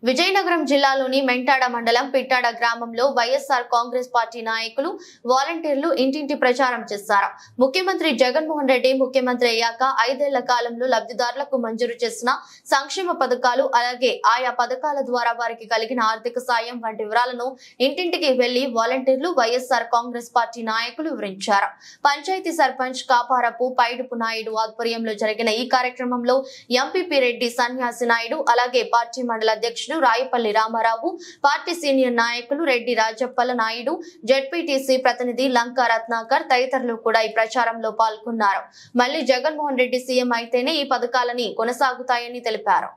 విజయనగరం జిల్లాలోని మెంటాడ మండలం పిట్టాడ గ్రామంలో వైఎస్ఆర్ కాంగ్రెస్ పార్టీ నాయకులు వాలంటీర్లు ఇంటింటి ప్రచారం చేశారు. ముఖ్యమంత్రి జగన్మోహన్ రెడ్డి ముఖ్యమంత్రి అయ్యాక 5 ఏళ్ల కాలంలో లబ్ధిదారులకు మంజూరు చేసిన సంక్షేమ పథకాలు అలాగే ఆయా పథకాల ద్వారా వారికి కలిగిన ఆర్థిక సాయం వంటి వివరాలను ఇంటింటికి వెళ్లి వాలంటీర్లు వైఎస్ఆర్ కాంగ్రెస్ పార్టీ నాయకులు వివరించారు. పంచాయతీ సర్పంచ్ కాపారపు పైడుపు నాయుడు ఆధ్వర్యంలో జరిగిన ఈ కార్యక్రమంలో ఎంపీపీ రెడ్డి సన్యాసి నాయుడు అలాగే పార్టీ మండల అధ్యక్షుడు రాయపల్లి రామారావు, పార్టీ సీనియర్ నాయకులు రెడ్డి రాజప్పల నాయుడు, జెడ్పీటీసీ ప్రతినిధి లంకా రత్నాకర్ తదితరులు కూడా ఈ ప్రచారంలో పాల్గొన్నారు. మళ్లీ జగన్మోహన్ రెడ్డి సీఎం అయితేనే ఈ పథకాలని కొనసాగుతాయని తెలిపారు.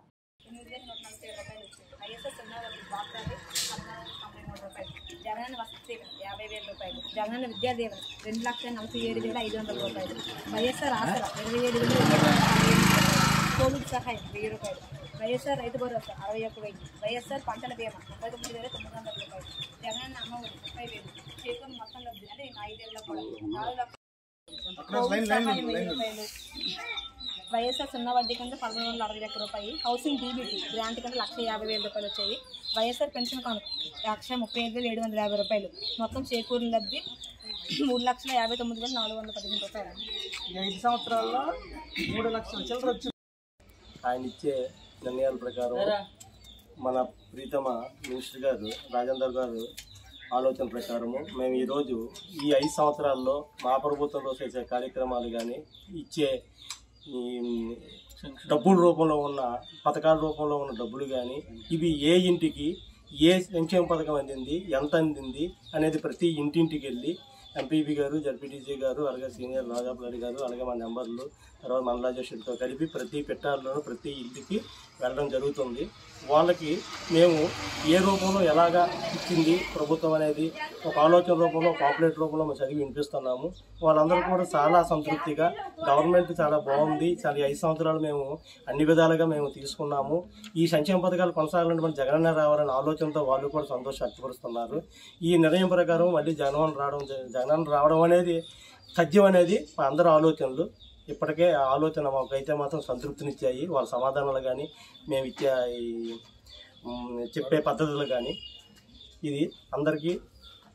జగనన్న విద్యాదీవెన 2,47,500 రూపాయలు, వైఎస్ఆర్ ఆసరా 27,000, కోవిడ్ సహాయం 1000 రూపాయలు, వైఎస్ఆర్ రైతు భరోసా 61,000, వైఎస్ఆర్ పంటల బీమా 39,900 రూపాయలు, జగనన్న అమ్మఒడి 30,000, చేకూరు మొత్తం లబ్ధి అంటే 5 ఏళ్ల కూడా 4 లక్షలు, కోవిడ్ సహాయం 1000 రూపాయలు, వైఎస్ఆర్ 0 వడ్డీ కింద 1,161 రూపాయలు, హౌసింగ్ డీబీటీ గ్రాంట్ కింద 1,50,000 రూపాయలు వచ్చాయి, వైఎస్ఆర్ పెన్షన్ కానుక 1,35,750 రూపాయలు, మొత్తం చేకూరు లబ్ధి 3,59,415 రూపాయలు. 5 సంవత్సరాల్లో 3 లక్షల చిల్లర వచ్చింది. ఆయన ఇచ్చే నిర్ణయాల ప్రకారం మన ప్రీతమ మినిస్టర్ గారు రాజేందర్ గారు ఆలోచన ప్రకారము మేము ఈరోజు ఈ 5 సంవత్సరాల్లో మా ప్రభుత్వంలో చేసే కార్యక్రమాలు కానీ ఇచ్చే డబ్బుల రూపంలో ఉన్న పథకాల రూపంలో ఉన్న డబ్బులు కానీ ఇవి ఏ ఇంటికి ఏ సంక్షేమ పథకం అందింది, ఎంత అందింది అనేది ప్రతి ఇంటింటికి వెళ్ళి ఎంపీపీ గారు, జడ్పీటీసీ గారు, అలాగే సీనియర్ రాజాపల్లి గారు, అలాగే మా నెంబర్లు, తర్వాత మండలాధ్యక్షుడితో కలిపి ప్రతి పెట్టాల్లోనూ ప్రతి ఇంటికి వెళ్ళడం జరుగుతుంది. వాళ్ళకి మేము ఏ రూపంలో ఎలాగా ఇచ్చింది ప్రభుత్వం అనేది ఒక ఆలోచన రూపంలో, పాపులేట్ రూపంలో మేము చదివి వినిపిస్తున్నాము. వాళ్ళందరూ కూడా చాలా సంతృప్తిగా గవర్నమెంట్ చాలా బాగుంది, చాలా 5 సంవత్సరాలు మేము అన్ని విధాలుగా మేము తీసుకున్నాము, ఈ సంక్షేమ పథకాలు కొనసాగాలంటే మన జగనన్న రావాలనే ఆలోచనతో వాళ్ళు కూడా సంతోషం వ్యక్తపరుస్తున్నారు. ఈ నిర్ణయం ప్రకారం మళ్ళీ జగనన్న రావడం అనేది తథ్యం అనేది మా అందరి ఆలోచనలు. ఇప్పటికే ఆ ఆలోచన మాకైతే మాత్రం సంతృప్తినిచ్చాయి. వాళ్ళ సమాధానాలు కానీ మేము ఇచ్చే చెప్పే పద్ధతులు కానీ ఇది అందరికీ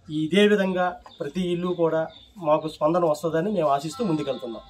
ఇదే విధంగా ప్రతి ఇల్లు కూడా మాకు స్పందన వస్తుందని మేము ఆశిస్తూ ముందుకెళ్తున్నాం.